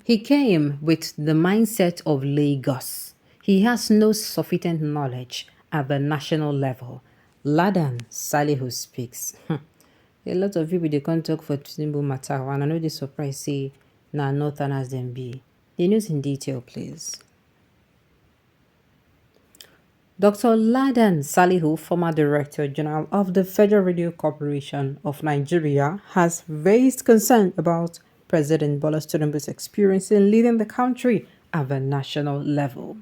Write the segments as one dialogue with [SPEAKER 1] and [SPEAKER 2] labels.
[SPEAKER 1] He came with the mindset of Lagos. He has no sufficient knowledge at the national level. Ladan Salihu speaks. A lot of people they can't talk for Tinubu matter, and I know they surprise say na northerners them be. The news in detail, please. Dr. Ladan Salihu, former Director General of the Federal Radio Corporation of Nigeria, has raised concern about President Bola Tinubu's experience in leading the country at the national level.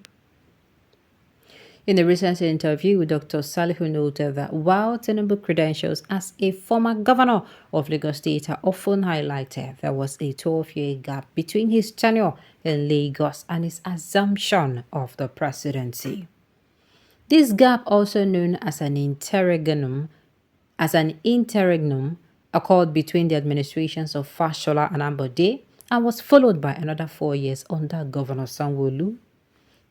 [SPEAKER 1] In a recent interview, Dr. Salihu noted that while Tinubu credentials as a former governor of Lagos State are often highlighted, there was a 12-year gap between his tenure in Lagos and his assumption of the presidency. This gap, also known as an interregnum, occurred between the administrations of Fashola and Ambode and was followed by another 4 years under Governor Sanwo-Olu.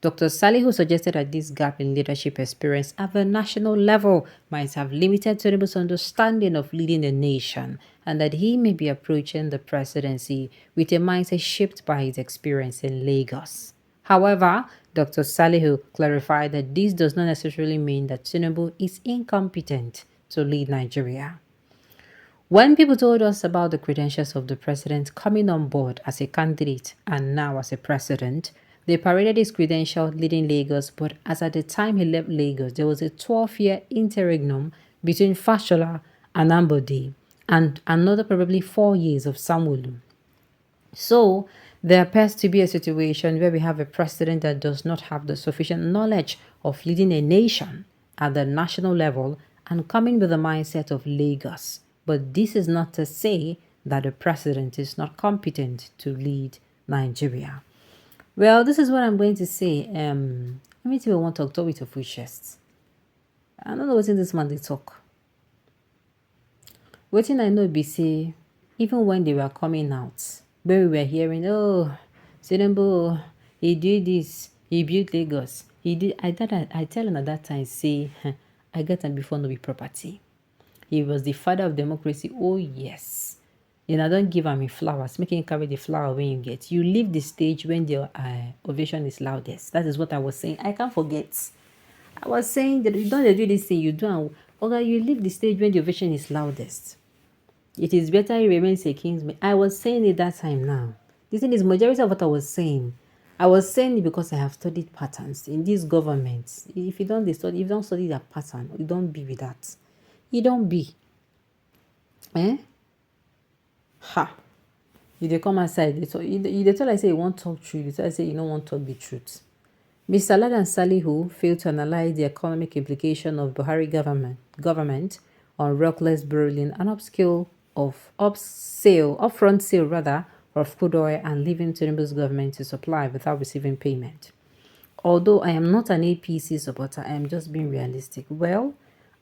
[SPEAKER 1] Dr. Salihu suggested that this gap in leadership experience at the national level might have limited Tinubu's understanding of leading the nation and that he may be approaching the presidency with a mindset shaped by his experience in Lagos. However, Dr. Salihu clarified that this does not necessarily mean that Tinubu is incompetent to lead Nigeria. When people told us about the credentials of the president coming on board as a candidate and now as a president, they paraded his credentials leading Lagos, but as at the time he left Lagos, there was a 12-year interregnum between Fashola and Ambode and another probably 4 years of Samulu. So, there appears to be a situation where we have a president that does not have the sufficient knowledge of leading a nation at the national level and coming with the mindset of Lagos. But this is not to say that the president is not competent to lead Nigeria. Well, this is what I'm going to say. Let me see if I want to talk with a full chest. I don't know what's in this man they talk. What I know be say, even when they were coming out, when we were hearing, oh, Tinubu, he did this, he built Lagos, he did. I tell him at that time, say, I got him before no be property. He was the father of democracy. Oh yes. And I don't give him flowers. Make him carry the flower when you get. You leave the stage when the ovation is loudest. That is what I was saying. I can't forget. I was saying that you don't do this thing. You do. Okay, you leave the stage when the ovation is loudest. It is better he remains a king's man. I was saying it that time now. The thing is, majority of what I was saying, I was saying it because I have studied patterns in these governments. If you don't study that pattern, you don't be with that. You don't be. Eh? Ha. You dey come outside, you tell I say you won't talk truth, you tell I say you don't want to talk the truth. Mr. Ladan Salihu failed to analyze the economic implication of Buhari government on reckless borrowing and upfront sale rather of crude oil and leaving Tinubu's government to supply without receiving payment. Although I am not an APC supporter, I am just being realistic. Well,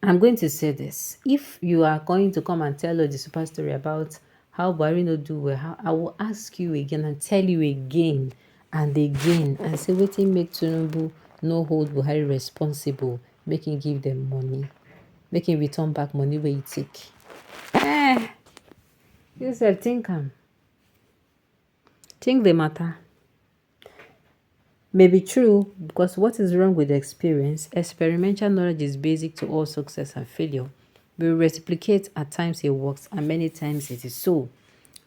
[SPEAKER 1] I'm going to say this. If you are going to come and tell us the super story about how Buhari no do well, I will ask you again and tell you again and again and say wetin make Tinubu no hold Buhari responsible, make him give them money, make him return back money wey he take. You sef think the matter. May be true because what is wrong with the experience? Experimental knowledge is basic to all success and failure. We replicate at times it works and many times it is so.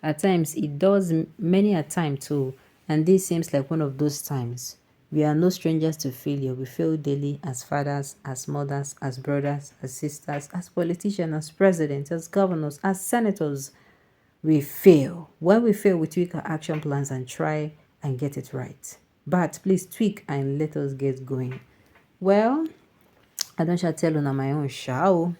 [SPEAKER 1] At times it does, many a time too, and this seems like one of those times. We are no strangers to failure. We fail daily as fathers, as mothers, as brothers, as sisters, as politicians, as presidents, as governors, as senators. We fail. When we fail, we tweak our action plans and try and get it right. But please tweak and let us get going. Well, I don't shall tell on my own show.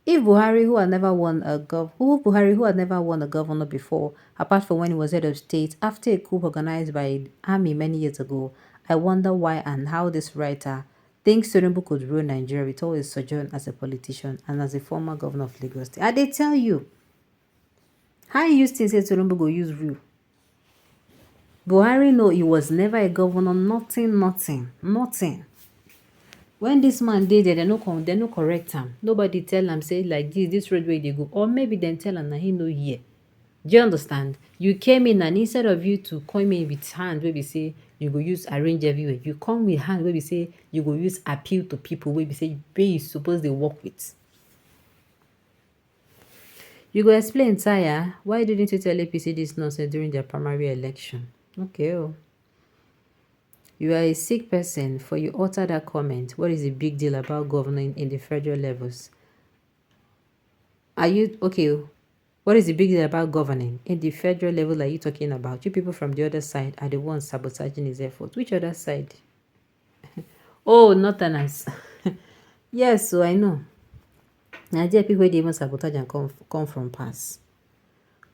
[SPEAKER 1] If Buhari, who had never won a governor before, apart from when he was head of state after a coup organized by the army many years ago, I wonder why and how this writer thinks Tinubu could rule Nigeria with all his sojourn as a politician and as a former governor of Lagos State. And they tell you, how you used to say Tinubu go use rule? Buhari know he was never a governor, nothing. When this man did it, they no correct him. Nobody tell him say like this road way they go. Or maybe then tell him that he no here. Do you understand? You came in and instead of you to come in with hand where we say you go use arrange everywhere, you come with hand where we say you go use appeal to people where we say where you suppose they work with. You go explain, Taya, why didn't you tell APC this nonsense during their primary election? Okay, oh. You are a sick person for you utter that comment. What is the big deal about governing in the federal levels? Are you okay? What is the big deal about governing in the federal level? Are you talking about? You people from the other side are the ones sabotaging his efforts. Which other side? Oh, Northerners. Yes, so I know. Nigeria people they even sabotage and come from pass.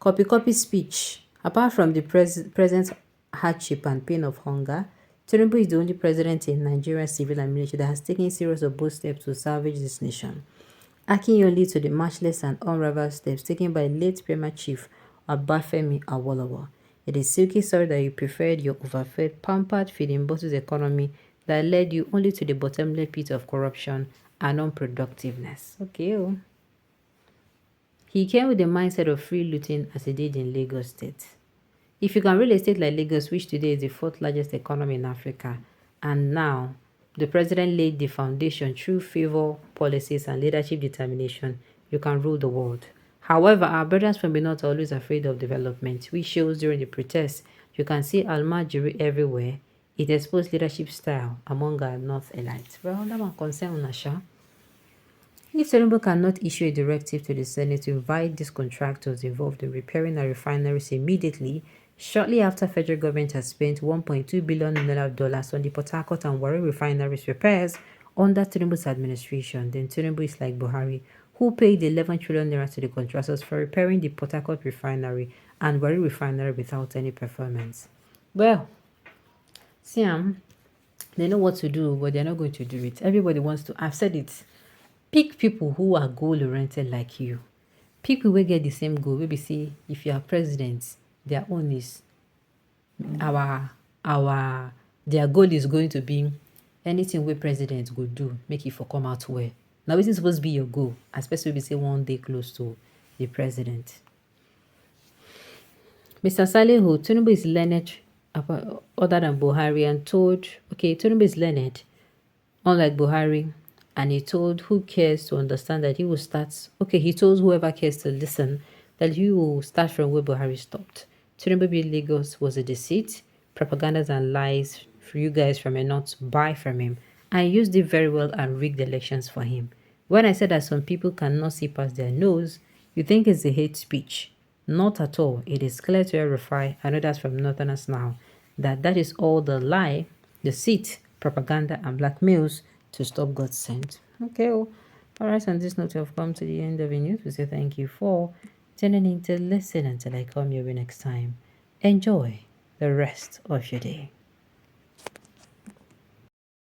[SPEAKER 1] Copy speech. Apart from the present hardship and pain of hunger, Tinubu is the only president in Nigeria's civil and military that has taken series of bold steps to salvage this nation. Akin only to the matchless and unrivaled steps taken by late Premier Chief Obafemi Awolowo. It is silky sorry that you preferred your overfed, pampered, feeding bottles economy that led you only to the bottomless pit of corruption and unproductiveness. Okay, oh. He came with the mindset of free looting as he did in Lagos State. If you can real estate like Lagos, which today is the fourth largest economy in Africa, and now the president laid the foundation through favor policies and leadership determination, you can rule the world. However, our brothers from the north are always afraid of development, which shows during the protests. You can see Almajiri everywhere. It exposed leadership style among our north elites. Well, that one concern Unasha. If Tinubu cannot issue a directive to the Senate to invite these contractors involved in repairing our refineries immediately, shortly after federal government has spent $1.2 billion on the Port Harcourt and Warri refineries repairs under Tinubu's administration, then Tinubu is like Buhari, who paid 11 trillion naira to the contractors for repairing the Port Harcourt refinery and Warri refinery without any performance. Well, see, they know what to do, but they're not going to do it. Everybody wants to. I've said it. Pick people who are goal-oriented like you. People will get the same goal. Maybe say if you are president, their own is our their goal is going to be anything we president go do, make it for come out well. Now this is supposed to be your goal, especially if you say one day close to the president. Mr. Salihu, Tinubu is learned other than Buhari and told, okay, Tinubu is learned, unlike Buhari, and he told who cares to understand that he will start, okay, he told whoever cares to listen that he will start from where Buhari stopped. Tinubu Lagos was a deceit, propagandas and lies for you guys from a not to buy from him. I used it very well and rigged elections for him. When I said that some people cannot see past their nose, you think it's a hate speech. Not at all. It is clear to verify, and others from Northerners now, that is all the lie, deceit, propaganda, and blackmails to stop God's sent. Okay, well, all right, on this note, we have come to the end of the news. We say thank you for tuning in to listen until I come your way next time. Enjoy the rest of your day.